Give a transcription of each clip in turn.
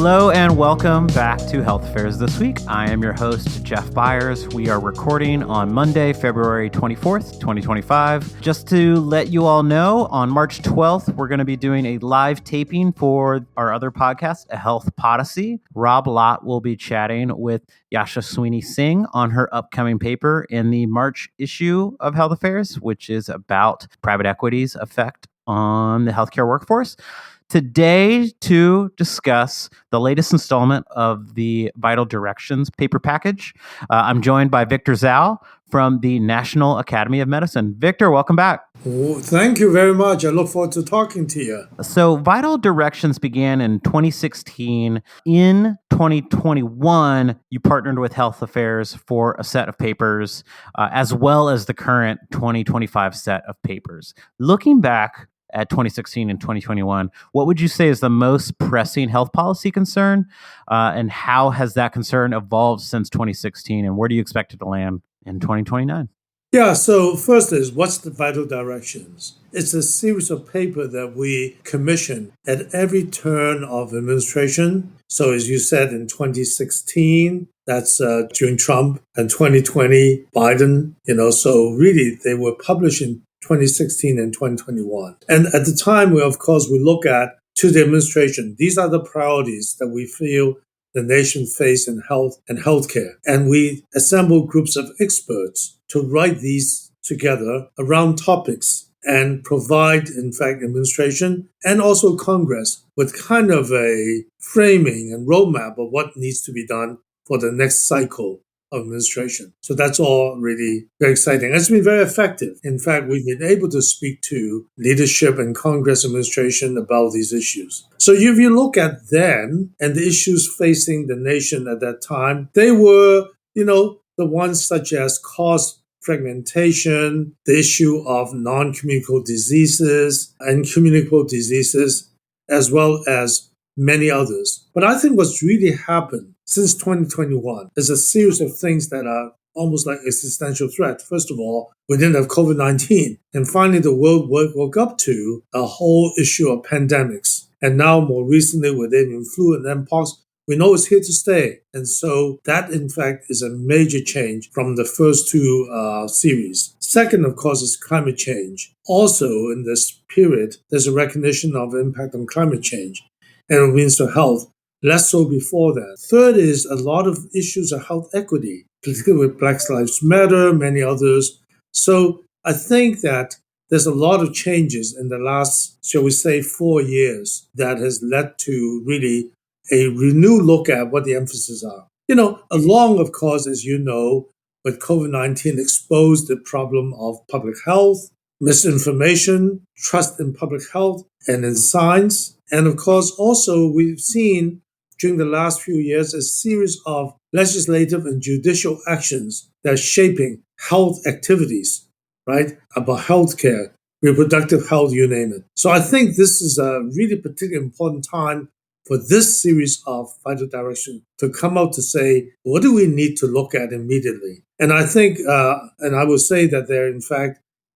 Hello and welcome back to Health Affairs This Week. I am your host, Jeff Byers. We are recording on Monday, February 24th, 2025. Just to let you all know, on March 12th, we're going to be doing a live taping for our other podcast, A Health Podyssey. Rob Lott will be chatting with Yasha Sweeney Singh on her upcoming paper in the March issue of Health Affairs, which is about private equity's effect on the healthcare workforce. Today, to discuss the latest installment of the Vital Directions paper package, I'm joined by Victor Dzau from the National Academy of Medicine. Victor, welcome back. Oh, thank you very much. I look forward to talking to you. So Vital Directions began in 2016. In 2021, you partnered with Health Affairs for a set of papers, as well as the current 2025 set of papers. Looking back at 2016 and 2021, what would you say is the most pressing health policy concern, and how has that concern evolved since 2016, and where do you expect it to land in 2029? Yeah, so first is, what's the Vital Directions? It's a series of papers that we commission at every turn of administration. So as you said, in 2016, that's during Trump, and 2020, Biden, so really they were published in 2016 and 2021. And at the time, we look at, to the administration, these are the priorities that we feel the nation face in health and healthcare. And we assemble groups of experts to write these together around topics and provide, in fact, administration and also Congress with kind of a framing and roadmap of what needs to be done for the next cycle of administration. So that's all really very exciting. It's been very effective. In fact, we've been able to speak to leadership and Congress administration about these issues. So if you look at then and the issues facing the nation at that time, they were, the ones such as cost fragmentation, the issue of non-communicable diseases and communicable diseases, as well as many others. But I think what's really happened since 2021 is a series of things that are almost like existential threat. First of all, we didn't have COVID-19. And finally, the world woke up to a whole issue of pandemics. And now, more recently, with avian flu and mpox, we know it's here to stay. And so that, in fact, is a major change from the first two series. Second, of course, is climate change. Also, in this period, there's a recognition of the impact on climate change and it means to health, less so before that. Third is a lot of issues of health equity, particularly with Black Lives Matter, many others. So I think that there's a lot of changes in the last, shall we say, 4 years that has led to really a renewed look at what the emphases are. Along, of course, as you know, with COVID-19 exposed the problem of public health, misinformation, trust in public health and in science. And of course, also we've seen during the last few years a series of legislative and judicial actions that are shaping health activities, right? About healthcare, reproductive health, you name it. So I think this is a really particularly important time for this series of Vital Direction to come out to say, what do we need to look at immediately? And I think, and I would say that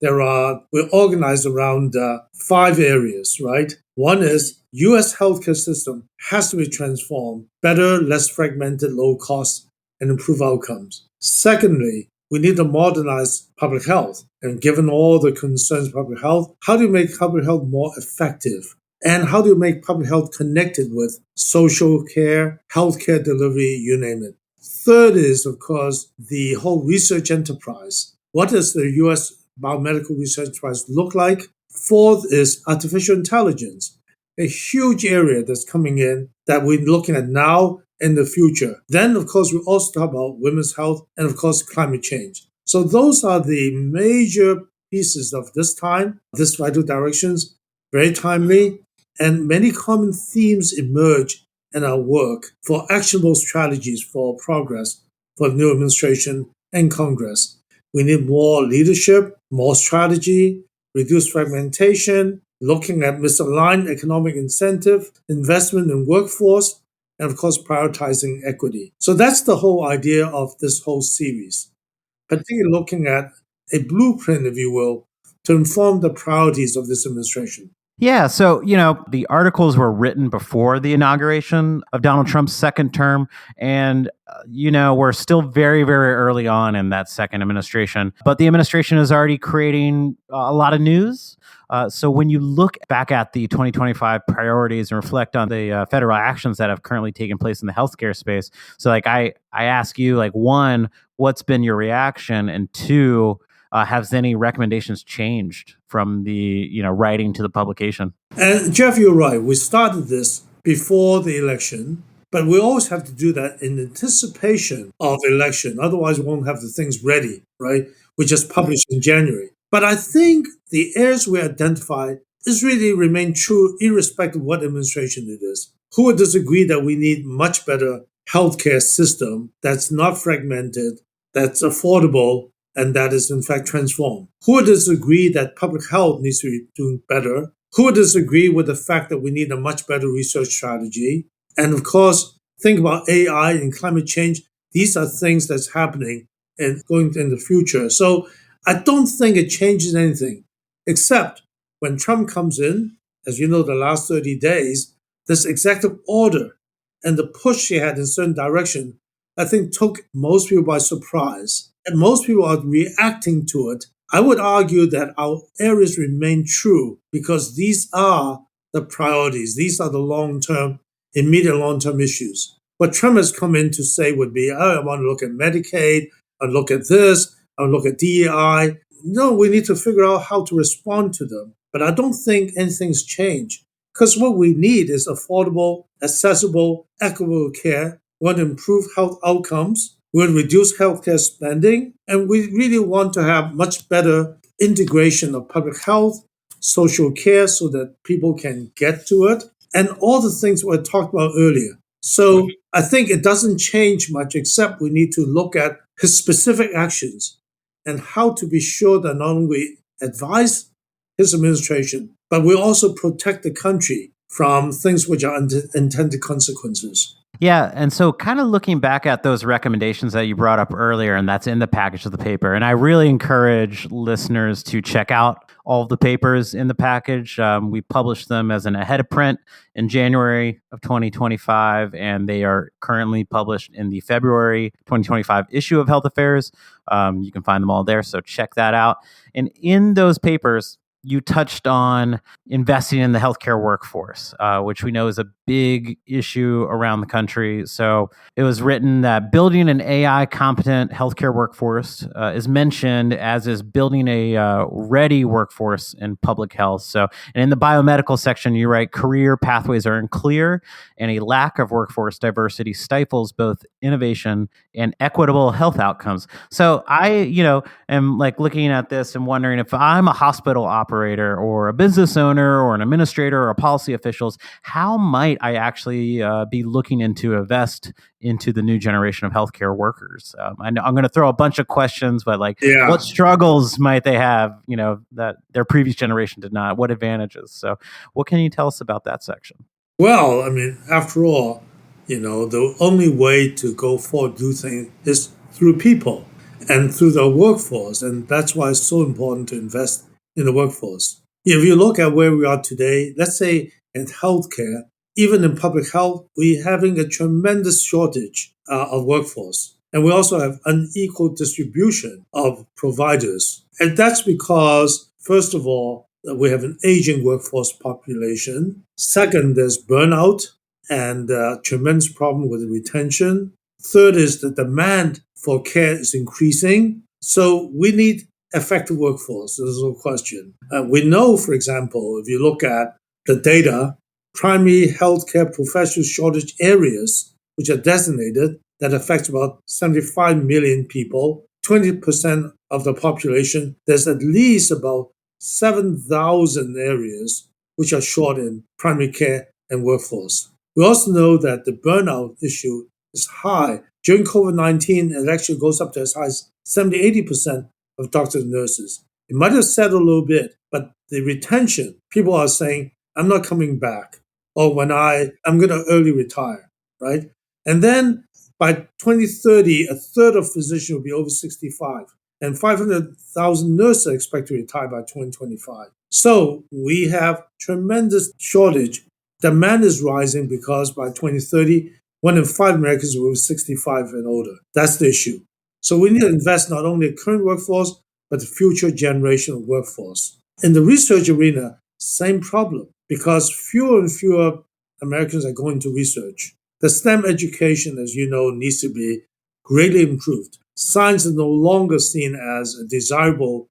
we're organized around 5 areas, right? One is U.S. healthcare system has to be transformed, better, less fragmented, low cost, and improve outcomes. Secondly, we need to modernize public health. And given all the concerns of public health, how do you make public health more effective? And how do you make public health connected with social care, healthcare delivery, you name it? Third is, of course, the whole research enterprise. What does the U.S. biomedical research enterprise look like? Fourth is artificial intelligence, a huge area that's coming in that we're looking at now and the future. Then, of course, we also talk about women's health and, of course, climate change. So those are the major pieces of this time, this Vital Directions, very timely, and many common themes emerge in our work for actionable strategies for progress for the new administration and Congress. We need more leadership, more strategy, reduce fragmentation, looking at misaligned economic incentive, investment in workforce, and of course, prioritizing equity. So that's the whole idea of this whole series, particularly looking at a blueprint, if you will, to inform the priorities of this administration. Yeah, so, the articles were written before the inauguration of Donald Trump's second term. And, we're still very, very early on in that second administration. But the administration is already creating a lot of news. So when you look back at the 2025 priorities and reflect on the federal actions that have currently taken place in the healthcare space, so like I ask you, like, one, what's been your reaction, and two, has any recommendations changed from the writing to the publication? And Jeff, you're right. We started this before the election, but we always have to do that in anticipation of election. Otherwise, we won't have the things ready, right? We just published in January. But I think the areas we identified is really remain true irrespective of what administration it is. Who would disagree that we need much better healthcare system that's not fragmented, that's affordable, and that is in fact transformed? Who would disagree that public health needs to be doing better? Who would disagree with the fact that we need a much better research strategy? And of course, think about AI and climate change. These are things that's happening and going in the future. So I don't think it changes anything, except when Trump comes in, as you know, the last 30 days, this executive order and the push he had in certain direction, I think took most people by surprise. And most people are reacting to it. I would argue that our areas remain true because these are the priorities. These are the long-term, immediate long-term issues. What Trump has come in to say would be, oh, I want to look at Medicaid, I look at this, I look at DEI. No, we need to figure out how to respond to them. But I don't think anything's changed because what we need is affordable, accessible, equitable care. We want to improve health outcomes. We want to reduce healthcare spending. And we really want to have much better integration of public health, social care so that people can get to it, and all the things we talked about earlier. So I think it doesn't change much, except we need to look at his specific actions and how to be sure that not only we advise his administration, but we also protect the country from things which are unintended consequences. Yeah, and so kind of looking back at those recommendations that you brought up earlier, and that's in the package of the paper. And I really encourage listeners to check out all of the papers in the package. We published them as an ahead of print in January of 2025, and they are currently published in the February 2025 issue of Health Affairs. You can find them all there, so check that out. And in those papers, you touched on investing in the healthcare workforce, which we know is a big issue around the country. So it was written that building an AI competent healthcare workforce is mentioned, as is building a ready workforce in public health. So, and in the biomedical section, you write career pathways are unclear, and a lack of workforce diversity stifles both innovation and equitable health outcomes. So I, am like looking at this and wondering, if I'm a hospital operator or a business owner or an administrator or policy officials, how might I actually be looking into invest into the new generation of healthcare workers? I know I'm going to throw a bunch of questions, but what Yeah. struggles might they have, that their previous generation did not? What advantages? So what can you tell us about that section? Well, I mean, after all, the only way to go forward, do things is through people and through the workforce. And that's why it's so important to invest in the workforce. If you look at where we are today, let's say in healthcare, even in public health, we're having a tremendous shortage of workforce. And we also have unequal distribution of providers. And that's because, first of all, we have an aging workforce population. Second, there's burnout and tremendous problem with retention. Third is the demand for care is increasing. So we need effective workforce. There's no question. We know, for example, if you look at the data, primary healthcare professional shortage areas, which are designated, that affects about 75 million people, 20% of the population, there's at least about 7,000 areas which are short in primary care and workforce. We also know that the burnout issue is high. During COVID-19, it actually goes up to as high as 70, 80% of doctors and nurses. It might have settled a little bit, but the retention, people are saying, I'm not coming back. Or I'm going to early retire, right? And then by 2030, a third of physicians will be over 65. And 500,000 nurses are expected to retire by 2025. So we have tremendous shortage. Demand is rising because by 2030, 1 in 5 Americans will be 65 and older. That's the issue. So we need to invest not only in the current workforce, but the future generation of workforce. In the research arena, same problem because fewer and fewer Americans are going to research. The STEM education, as you know, needs to be greatly improved. Science is no longer seen as a desirable,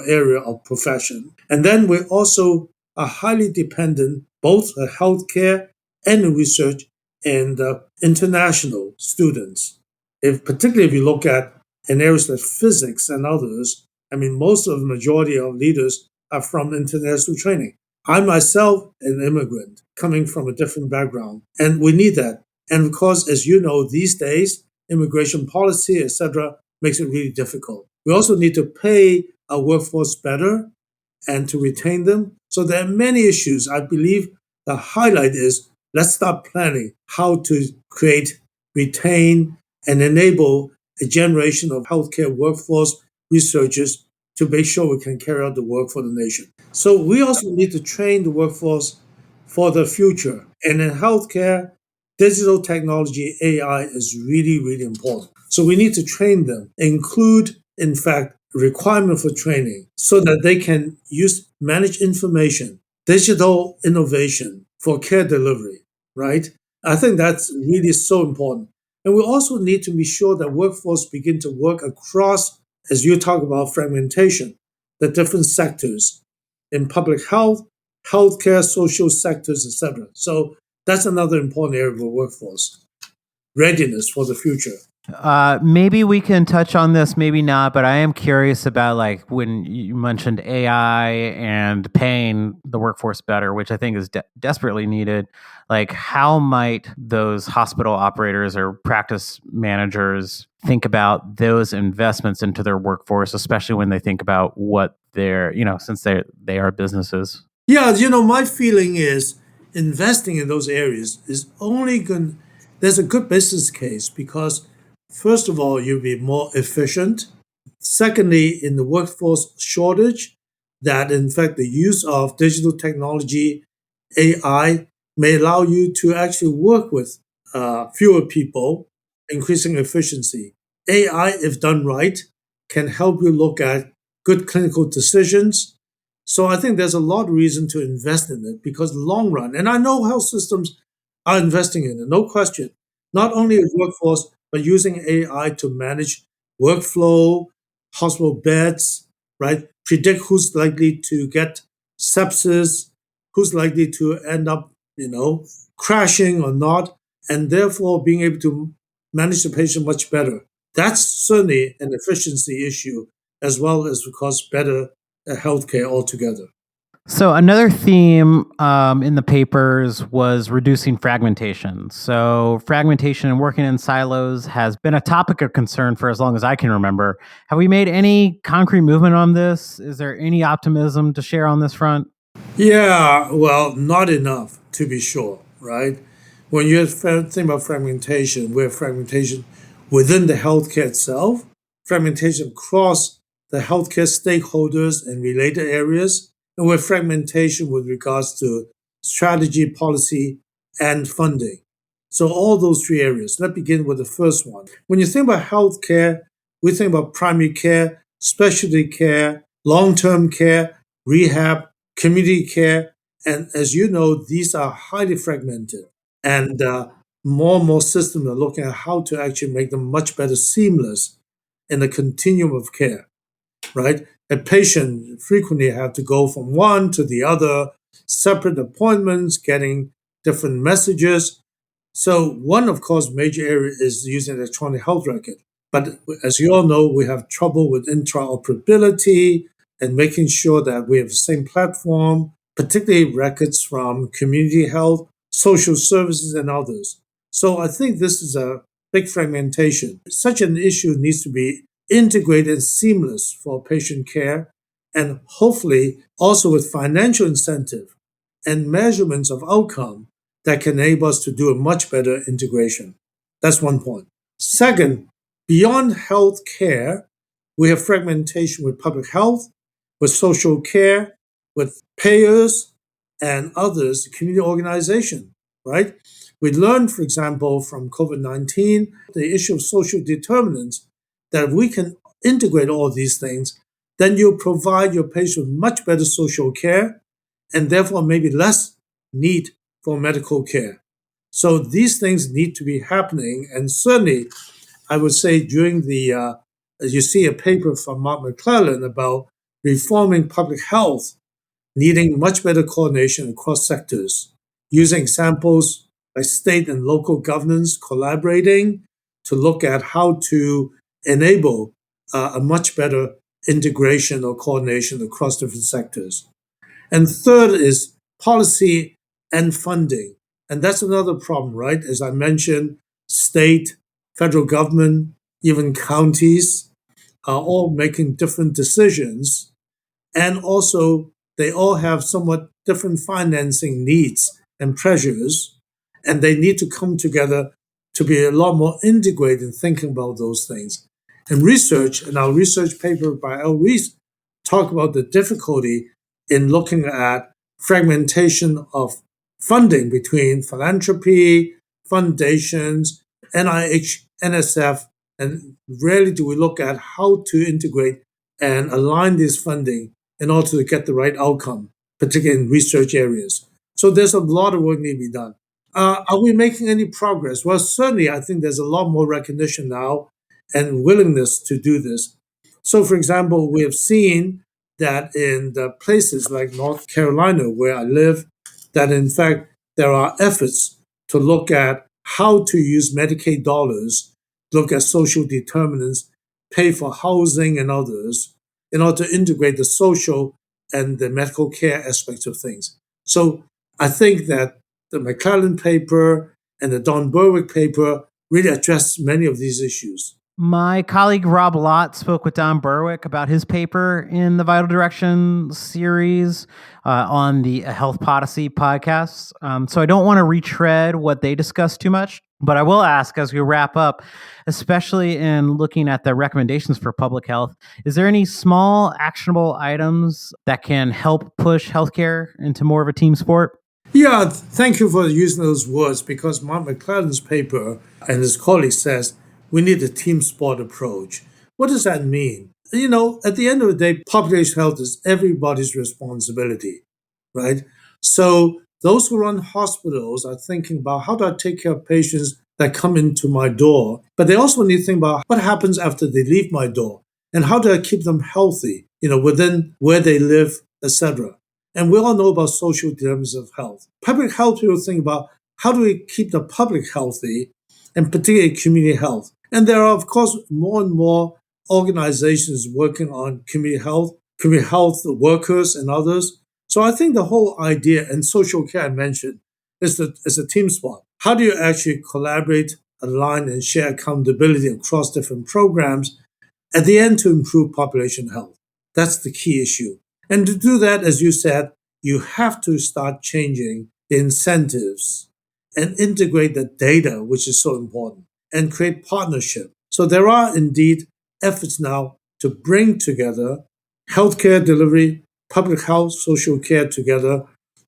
area of profession. And then we also are highly dependent, both on healthcare and in research, and international students. Particularly if you look at in areas like physics and others, I mean, most of the majority of leaders are from international training. I myself, an immigrant coming from a different background, and we need that. And of course, as you know, these days, immigration policy, etc., makes it really difficult. We also need to pay our workforce better and to retain them. So there are many issues. I believe the highlight is let's start planning how to create, retain, and enable a generation of healthcare workforce researchers to make sure we can carry out the work for the nation. So we also need to train the workforce for the future. And in healthcare, digital technology, AI is really, really important. So we need to train them, include, in fact, requirement for training so that they can manage information, digital innovation for care delivery, right? I think that's really so important. And we also need to be sure that workforce begin to work across, as you talk about fragmentation, the different sectors in public health, healthcare, social sectors, etc. So that's another important area of the workforce readiness for the future. Maybe we can touch on this, maybe not, but I am curious about like when you mentioned AI and paying the workforce better, which I think is desperately needed. Like, how might those hospital operators or practice managers think about those investments into their workforce, especially when they think about what they're, since they are businesses? Yeah, my feeling is investing in those areas is only going. There's a good business case because, first of all, you'll be more efficient. Secondly, in the workforce shortage, that in fact the use of digital technology, AI, may allow you to actually work with fewer people, increasing efficiency. AI, if done right, can help you look at good clinical decisions. So I think there's a lot of reason to invest in it because long run, and I know health systems are investing in it, no question. Not only a workforce, but using AI to manage workflow, hospital beds, right? Predict who's likely to get sepsis, who's likely to end up, crashing or not, and therefore being able to manage the patient much better. That's certainly an efficiency issue as well as because better healthcare altogether. So another theme in the papers was reducing fragmentation. So fragmentation and working in silos has been a topic of concern for as long as I can remember. Have we made any concrete movement on this? Is there any optimism to share on this front? Yeah, well, not enough to be sure, right? When you think about fragmentation, we have fragmentation within the healthcare itself, fragmentation across the healthcare stakeholders and related areas, and we have fragmentation with regards to strategy, policy, and funding. So all those three areas. Let's begin with the first one. When you think about healthcare, we think about primary care, specialty care, long-term care, rehab, community care. And as you know, these are highly fragmented. And more and more systems are looking at how to actually make them much better seamless in the continuum of care, right? A patient frequently have to go from one to the other, separate appointments, getting different messages. So one, of course, major area is using electronic health record. But as you all know, we have trouble with interoperability and making sure that we have the same platform, particularly records from community health, social services, and others. So I think this is a big fragmentation. Such an issue needs to be integrated and seamless for patient care, and hopefully also with financial incentive and measurements of outcome that can enable us to do a much better integration. That's one point. Second, beyond health care, we have fragmentation with public health, with social care, with payers and others, community organization, right? We learned, for example, from COVID-19, the issue of social determinants, that if we can integrate all these things, then you provide your patient with much better social care and therefore maybe less need for medical care. So these things need to be happening. And certainly, I would say during you see a paper from Mark McClellan about reforming public health, needing much better coordination across sectors, using examples like state and local governance collaborating to look at how to enable a much better integration or coordination across different sectors. And third is policy and funding. And that's another problem, right? As I mentioned, state, federal government, even counties are all making different decisions. And also, they all have somewhat different financing needs and pressures. And they need to come together to be a lot more integrated in thinking about those things. And research, and our research paper by L. Reese, talk about the difficulty in looking at fragmentation of funding between philanthropy, foundations, NIH, NSF, and rarely do we look at how to integrate and align this funding in order to get the right outcome, particularly in research areas. So there's a lot of work need to be done. Are we making any progress? Well, certainly, I think there's a lot more recognition now and willingness to do this. So, for example, we have seen that in the places like North Carolina, where I live, that in fact there are efforts to look at how to use Medicaid dollars, look at social determinants, pay for housing and others, in order to integrate the social and the medical care aspects of things. So I think that the McClellan paper and the Don Berwick paper really address many of these issues. My colleague Rob Lott spoke with Don Berwick about his paper in the Vital Direction series on the Health Policy podcast. So I don't want to retread what they discussed too much, but I will ask as we wrap up, especially in looking at the recommendations for public health, is there any small actionable items that can help push healthcare into more of a team sport? Yeah, thank you for using those words, because Mark McClellan's paper and his colleague says we need a team sport approach. What does that mean? You know, at the end of the day, population health is everybody's responsibility, right? So those who run hospitals are thinking about how do I take care of patients that come into my door, but they also need to think about what happens after they leave my door and how do I keep them healthy, within where they live, etc. And we all know about social determinants of health. Public health people think about how do we keep the public healthy, and particularly community health. And there are, of course, more and more organizations working on community health workers and others. So I think the whole idea, and social care I mentioned, is a team sport. How do you actually collaborate, align, and share accountability across different programs at the end to improve population health? That's the key issue. And to do that, as you said, you have to start changing the incentives and integrate the data, which is so important, and create partnership. So there are indeed efforts now to bring together healthcare delivery, public health, social care together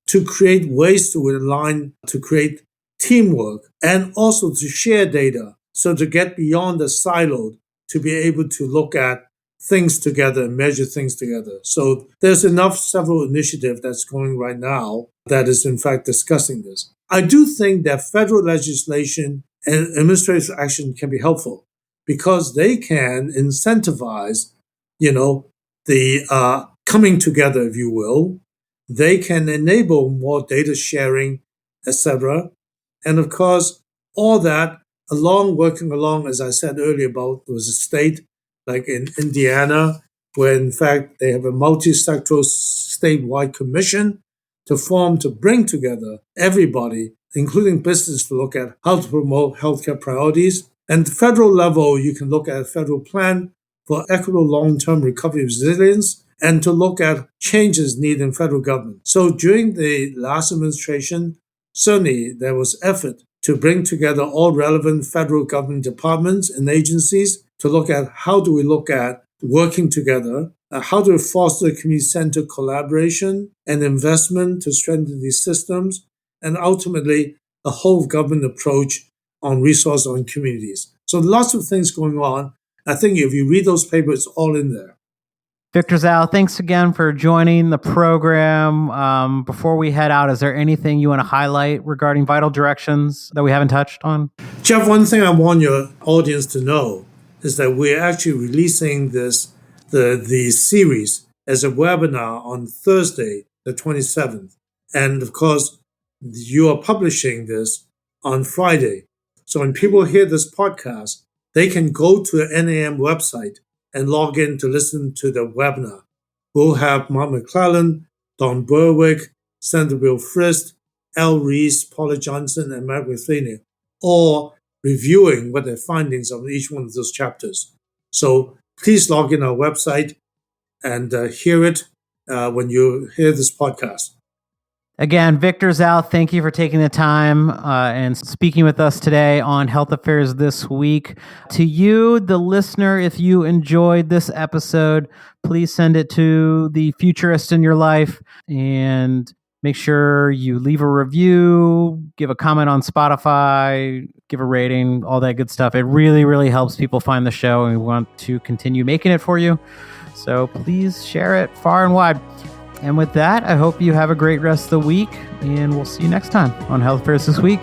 to create ways to align, to create teamwork, and also to share data. So to get beyond the siloed, to be able to look at things together and measure things together. So there's several initiatives that's going right now that is in fact discussing this. I do think that federal legislation and administrative action can be helpful because they can incentivize, the coming together, if you will. They can enable more data sharing, etc. And of course, all that working along, as I said earlier, about there was a state like in Indiana, where in fact they have a multi-sectoral statewide commission to bring together everybody, including business, to look at how to promote healthcare priorities. And at the federal level, you can look at a federal plan for equitable long-term recovery resilience and to look at changes needed in federal government. So during the last administration, certainly there was effort to bring together all relevant federal government departments and agencies to look at how do we look at working together how to foster community-centered collaboration and investment to strengthen these systems, and ultimately a whole government approach on resource on communities. So lots of things going on. I think if you read those papers, it's all in there. Victor Dzau, thanks again for joining the program. Before we head out, is there anything you want to highlight regarding Vital Directions that we haven't touched on? Jeff, one thing I want your audience to know is that we're actually releasing the series as a webinar on Thursday, the 27th. And of course, you are publishing this on Friday. So when people hear this podcast, they can go to the NAM website and log in to listen to the webinar. We'll have Mark McClellan, Don Berwick, Senator Bill Frist, Al Reese, Paula Johnson, and Mark Matheny, all reviewing what their findings of each one of those chapters. So please log in our website and hear it when you hear this podcast. Again, Victor Dzau, thank you for taking the time and speaking with us today on Health Affairs This Week. To you, the listener, if you enjoyed this episode, please send it to the futurist in your life and make sure you leave a review, give a comment on Spotify, give a rating, all that good stuff. It really, really helps people find the show, and we want to continue making it for you. So please share it far and wide. And with that, I hope you have a great rest of the week, and we'll see you next time on Health Affairs This Week.